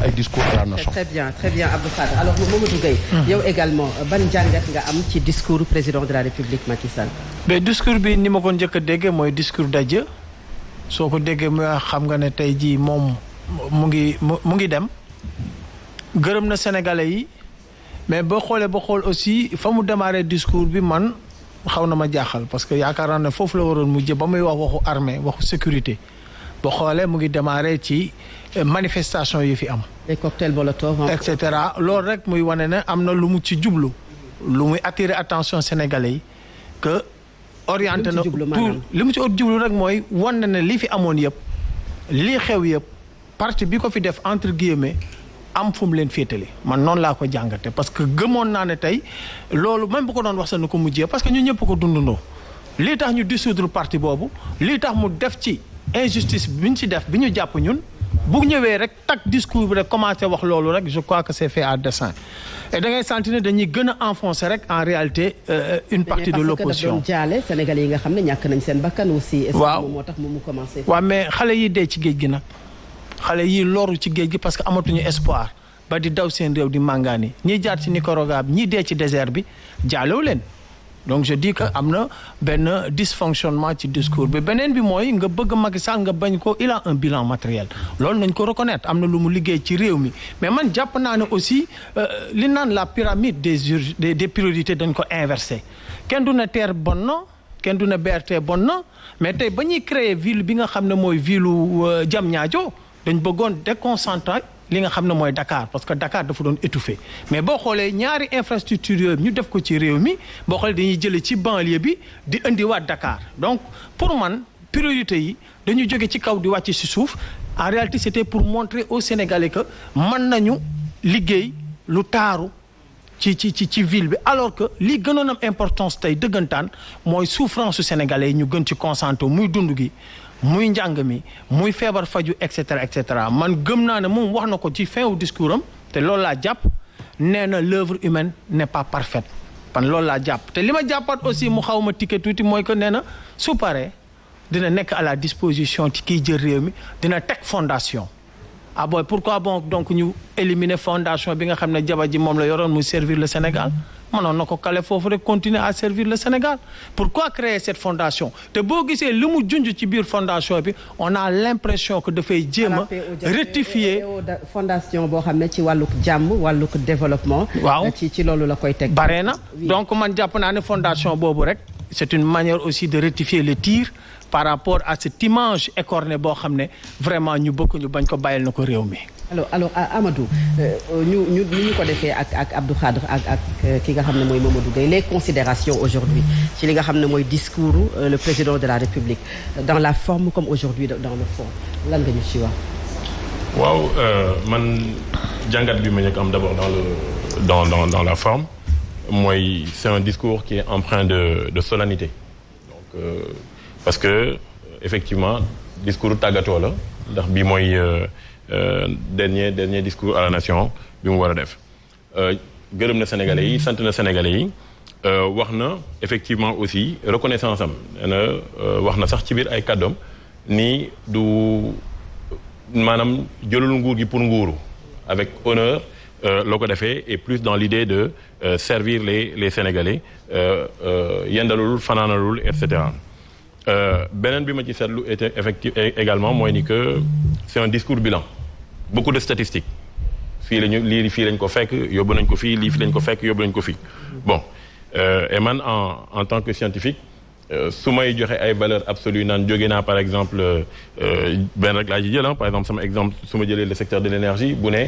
ay discours à la nation. très bien Abdou Khadre alors Mamadou Gueye. yow également ban jàngat nga am ci discours président de la République Macky Sall. mais discours bi ni ma ko njëkk a déggee mooy discours d'adieu soo ko déggee mooy xam nga ne tey jii moom mu ngi dem gërëm na Sénégalais yi mais boo xoolee ba xool aussi fa mu démarrer discours bi man xaw na ma jaaxal parce que yaakaar naa ne foofu la waroon mujjee ba muy wax waxu armée waxu sécurité boo xoolee mu ngi démarrer ci manifestation yi fi am. les cocktails Molotov et cetera loolu rek muy wane ne am na lu mu ci jublu lu muy attirer attention Sénégalais yi que orienté na tout li mu ci jublu rek mooy wane ne li fi amoon yëpp lii xew yëpp parti bi ko fi def entre guillemets am fu mu leen féetale man noonu laa ko jàngate parce que gëmoon naa ne tey loolu même bu ko doon wax sax na ko mujjee parce que ñu ñëpp ko dundandoo lii tax ñu dissoudre parti boobu lii tax mu def ci injustice bi ñu ci def bi ñu jàpp ñun bu ñëwee rek tak discours bi rek commencé wax loolu rek je crois que c'est fait à dessein et da ngay sentir ne dañuy gën a enfoncer rek en réalité une partie de l'opposition parce que dafa doon jaale Sénégalais yi nga xam ne ñàkk nañ seen bakkan aussi. waaw moo tax mu commencé. waaw mais xale yi dee ci géej gi nag xale yi loru ci géej gi parce que amatuñu espoir ba di daw seen réew di màngaani ñiy jaar ci Nicaragua bi ñiy dee ci désert bi jaalewu leen donc je dis que am na benn dysfonctionnement ci discours bi beneen bi mooy nga bëgg Macky Sall nga bañ ko il a un bilan matériel loolu nañ ko reconnaître am na lu mu liggéey ci réew mi mais man jàpp naa ne aussi li naan la pyramide des priorités dañ ko inversé kenn du ne TER bon na kenn du ne BRT bon na mais tey ba ñuy créer ville bi nga xam ne mooy ville Diamniadio dañ bëggoon déconcentrer li nga xam ne mooy Dakar parce que Dakar dafa doon étouffé mais boo xoolee ñaari infrastructure yooyu ñu def ko ci réew mi boo xoolee dañuy jëlee ci banlieue bi di indiwaat Dakar donc pour man priorité yi dañu jóge ci kaw di wàcc ci suuf en réalité c'était pour montrer aux Sénégalais que mën nañu liggéey lu taaru ci ville bi alors que li gënoon am importance tey dëggantaan mooy souffrance su Sénégalais yi ñu gën ci concentré muy dund gi muy njàng mi muy feebar faju et cetera man gëm naa ne moom wax na ko ci fin wu discours am te loolu laa jàpp nee na l'œuvre humaine n'est pas parfaite pan loolu laa jàpp te li ma jàppaat aussi mu xaw ma ticket tuuti mooy que nee na su paree dina nekk à la disposition ci kiy jël réew mi dina teg fondation ah boy pourquoi bon donc ñu éliminer fondation bi nga xam ne jaba ji moom la yoroon muy servir le Sénégal mënoon na ko kale foofu rek continuer à servir le Sénégal pourquoi créer cette fondation te boo gisee li mu junj ci biir fondation bi on a l'impression que dafay jéem a rectifier fondation boo xam ne ci wàlluk jàmm wàlluk développement waaw ci loolu la koy teg bare na donc man jàpp naa ne fondation boobu rek c'est une manière aussi de rectifier le tir par rapport à cette image écornée boo xam ne vraiment ñu bëgg ñu bañ ko bàyyil na ko réew mi alors Amadou ñu ko defee ak Abdou Khadre ak ki nga xam ne mooy Mamadou Gueye les considérations aujourd'hui ci li nga xam ne mooy discours le président de la République dans la forme comme aujourd'hui dans le fond lan nga ñu ci wax. waaw man jàngat bi ma njëkk am d'abord dans la forme mooy c'est un discours qui est empreint de solennité donc parce que effectivement discours tàggatoo la ndax bi mooy dernier discours à la nation bi mu war a def gërëm na Sénégalais yi sant na Sénégalais yi wax na effectivement aussi reconnaissance am na wax na sax ci biir ay kàddoom ni du maanaam jëlul nguur gi pour nguuru avec honneur loo ko defee et plus dans l'idée de servir les Sénégalais yendalul fanaanalul et cetera beneen bi ma ci seetlu était également mooy ni que c'est un discours bilan beaucoup de statistiques fii lañ ko fekk yóbbu nañ ko fii lii fii lañ ko fekk yóbbu nañ ko fii bon et man en tant que scientifique su may joxe ay valeurs absolues naan jóge naa par exemple benn rek laa ji jël par exemple sama exemple su ma jëlee le secteur de l'énergie bu ne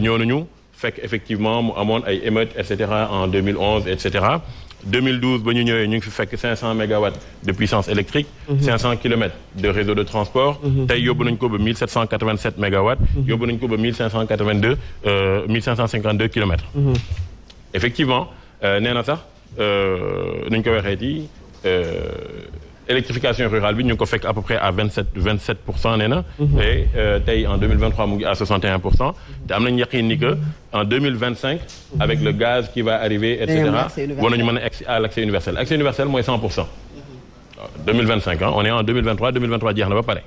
ñoo nañu fekk effectivement mu amoon ay émeutes et cetera en 2011 et cetera 2012 ba ñu ñëwee ñu ngi fi fekk 500 mégawatts de puissance électrique 500 kilomètres de réseau de transport tey yóbbu nañ ko ba 1787 mégawatts yóbbu nañ ko ba 1552 kilomètres effectivement nee na sax nuñ ko waxee ci électrification rurale bi ñu ngi ko fekk à peu près à 27% nee na et tey en 2023 mu ngi à 61% te am nañu yaqin ni que en 2025 avec le gaz qui va arriver et cetera war nañu mën a egg à l'accès universel accès universel mooy 100% 2025 on est en 2023 jeex na ba pare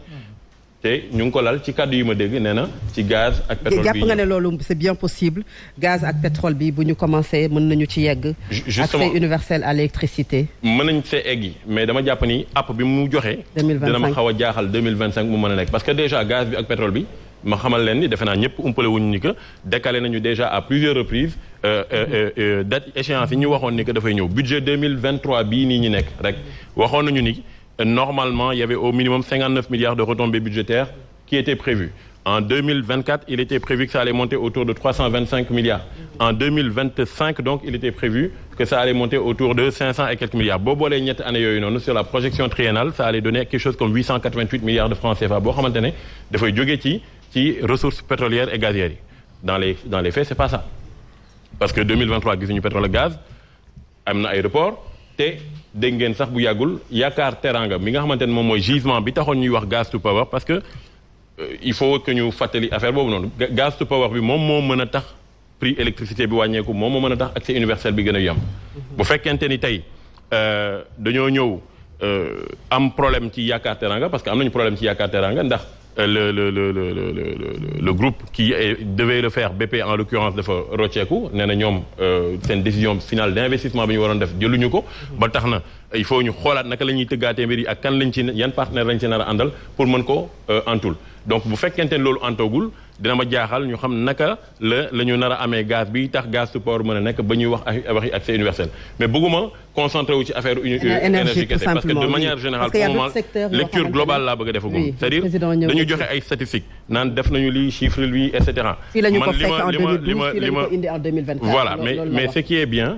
te ñu ngi ko lal ci kàddu yi ma dégg nee na ci gaz ak pétrole bi. jàpp nga ne loolu c'est bien possible gaz ak pétrole bi bu ñu commencé mën nañu ci yegg. accès universel à l'électricité. mën nañ see egg mais dama jàpp ni app bi mu joxe. 2025 dina ma xaw a jaaxal 2025 mu mën a nekk parce que déjà gaz bi ak pétrole bi ma xamal leen ni defe naa ñëpp umpale wuñu ni que décalé nañu déjà à plusieurs reprises date échéance yi ñu waxoon ni que dafay ñëw budget 2023 bii nii ñu nekk rek waxoon nañu ni. Normalement, il y avait au minimum 59 milliards de retombées budgétaires qui étaient prévues. En 2024, il était prévu que ça allait monter autour de 325 milliards. En 2025, donc, il était prévu que ça allait monter autour de 500 et quelques milliards. Bobo les ñetti année yooyu noonu sur la projection triennale, ça allait donner quelque chose comme 888 milliards de francs CFA boo xamante ne dafay jóge ci ressources pétrolières et gazières yi. Dans les faits, c'est pas ça. Parce que 2023 gisuñu pétrole ak gaz am na aéroport te dégg ngeen sax bu yàggul yaakaar teranga mi nga xamante ne moom mooy gisement bi taxoon ñuy wax gaz to power parce que il faut que ñu fàttali affaire boobu noonu gaz to power bi moom moo mën a tax prix électricité bi wàññeeku moom moo mën a tax accès universel bi gën a yem. bu fekkente ni tey dañoo ñëw am problème ci yaakaar teranga parce que am nañu problème ci yaakaar teranga ndax le groupe qui devait le faire BP en l'occurrence dafa rocceeku nee na ñoom seen décision finale d'investissement bi ñu waroon def jëluñu ko ba tax na il faut ñu xoolaat naka la ñuy tëggaatee mbir yi ak kan lañ ci yan partenaire lañ ci nar a àndal pour mën ko antul donc bu fekkente ne loolu antoogul dina ma jaaxal ñu xam naka la ñu nar a amee gaz bi tax gaz to power mën a nekk ba ñuy waxi accès universel mais bëgguma concentré wu ci affaire énergie kese parce que de manière générale pour le moment lecture globale laa bëgg a defagum c'est-à-dire dañu joxe ay statistiques naan def nañu lii chiffre lii et cetera voilà mais ce qui est bien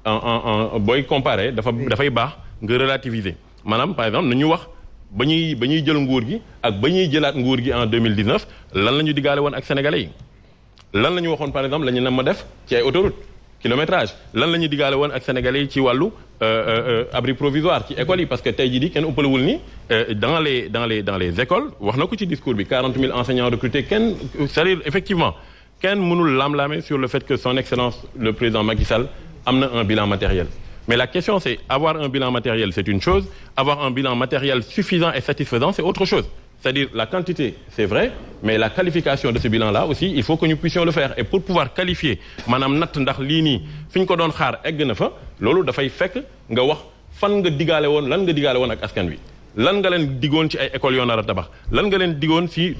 en booy comparer dafay baax nga relativiser maanaam par exemple nañu wax ba ñuy jël nguur gi ak ba ñuy jëlaat nguur gi en 2019 lan la ñu diggaale woon ak sénégalais yi lan la ñu waxoon par exemple la ñu nam ma def ci ay autoroute kilométrage lan la ñu diggaale woon ak sénégalais yi ci wàllu abri provisoire ci écoles yi parce que tey jii di kenn umpalewul ni dans les écoles wax na ko ci discours bi 40 000 enseignants recrutés kenn c'est-à-dire effectivement kenn mënul lam-laame sur le fait que son excellence le président Macky Sall am na un bilan matériel. Mais la question, c'est avoir un bilan matériel, c'est une chose. Avoir un bilan matériel suffisant et satisfaisant, c'est autre chose. C'est-à-dire, la quantité, c'est vrai, mais la qualification de ce bilan-là aussi, il faut que nous puissions le faire. Et pour pouvoir qualifier, manam nat ndax lii nii fi ñu ko doon xaar egg na fa loolu dafay fekk nga wax fan nga digaale woon lan nga digaale woon ak askan wi. lan nga leen digoon ci ay écoles yoo nar a tabax lan nga leen digoon ci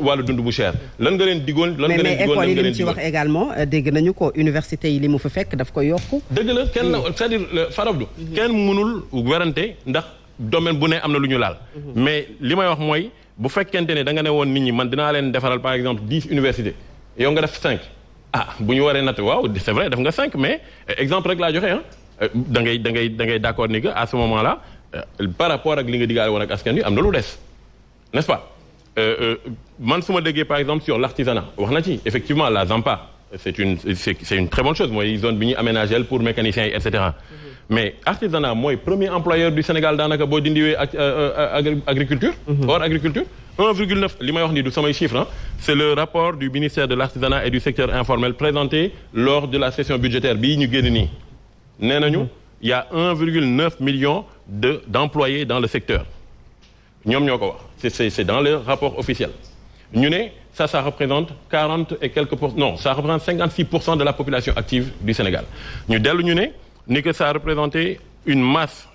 wàllu dund bu cher lan nga leen digoon lan nga leen digoon mais école yi li mu ci wax également dégg nañu ko université yi li mu fa fekk daf ko yokku dëgg la kenn c'est-à-dire Farabdou kenn mënul werante ndax domaine bu ne am na lu ñu laal mais li may wax mooy bu fekkente ne da nga ne woon nit ñi man dinaa leen defaral par exemple 10 universités yow nga def 5 bu ñu waree natt waaw c'est vrai def nga 5 mais exemple rek laa joxe da ngay d'accord ni que à ce moment là par rapport ak li nga digaale woon ak askan wi am na lu des n'est-ce pas man su ma déggee par exemple sur l'artisanat wax na ci effectivement la Zampa c'est une très bonne chose mooy zone bi ñuy aménagé pour mécaniciens yi et cetera mais artisanat mooy premier employeur du Sénégal daanaka boo dindiwee ak agriculture hors agriculture 1,9 li may wax ni du samay chiffre c'est le rapport du ministère de l'artisanat et du secteur informel présenté lors de la session budgétaire bii ñu génn nii nee nañu il y a 1,9 million d'employés dans le secteur ñoom ñoo ko wax c'est dans le rapport officiel ñu ne ça représente 40 et quelques pour non ça représente 56% de la population active du Sénégal ñu dellu ñu ne ni que ça représentait une masse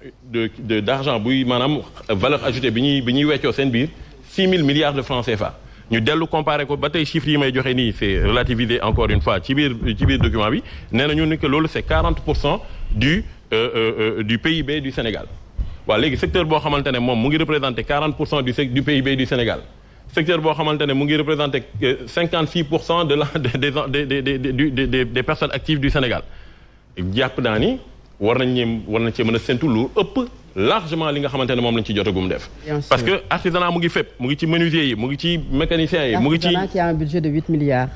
d'argent buy maanaam valeur ajoutée bi ñuy weccoo seen biir 6 000 milliards de francs CFA ñu dellu comparé ko ba tey chiffres yi may joxe nii c'est relativisé encore une fois ci biir document bi nee nañu ni que loolu c'est 40% du PIB du Sénégal waaw léegi secteur boo xamante ne moom mu ngi représenter 40% du PIB du Sénégal secteur boo xamante ne mu ngi représenter 56% des personnes actives du Sénégal jàpp naa ni war nañ cee mën a séntu lu ëpp largement li nga xamante ne moom lañ ci jotagum def. parce que artisanat mu ngi fépp mu ngi ci menuisier yi mu ngi ci mécaniciens yi mu ngi ci. artisanat qui a un budget de 8 milliards.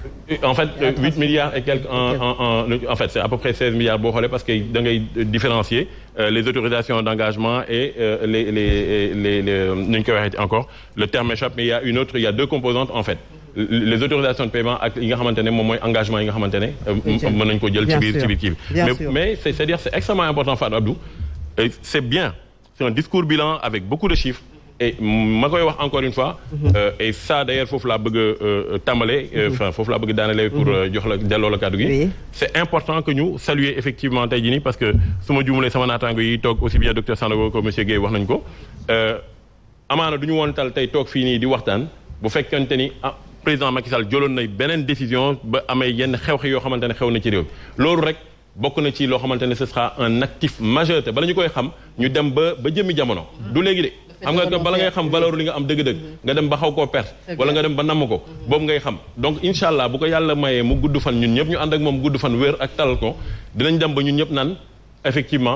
en fait 8 milliards et quelques en fait c'est à peu près 16 milliards boo xoolee parce que da ngay différencier les autorisations d'engagement et les nu ñu koy waxee encore le terme m'échappe mais il y a deux composantes en fait. les autorisations de paiement ak yi nga xamante ne moom mooy engagement yi nga xamante ne mën nañu ko jël ci biir kii bi mais c'est-à-dire c'est extrêmement important Fatou Abdou c'est bien c'est un discours bilan avec beaucoup de chiffres et ma koy wax encore une fois. Et ça d'ailleurs foofu laa bëgg a tàmbale. Enfin foofu laa bëgg a daanale pour jox la delloo la kàddu gi. C'est important que ñu saluer effectivement tey jii nii parce que su ma juumalee sama naataango yi toog aussi bien docteur Sandago que monsieur Guèye wax nañ ko. Amaana du ñu woon tal tey toog fii nii di waxtaan bu fekkente ni président Macky Sall jëloon na beneen décision ba amee yenn xew-xew yoo xamante ne xew na ci réew loolu rek bokk na ci loo xamante ne ce sera un actif majeur te bala ñu koy xam ñu dem ba jëmmi jamono. du léegi de xam nga bala ngay xam valeur li nga am dëgg-dëgg nga dem ba xaw koo perte wala nga dem ba namm ko boobu ngay xam donc incha allah bu ko yàlla mayee mu gudd fan ñun ñëpp ñu ànd ak moom gudd fan wér ak talal ko dinañ dem ba ñun ñëpp naan effectivement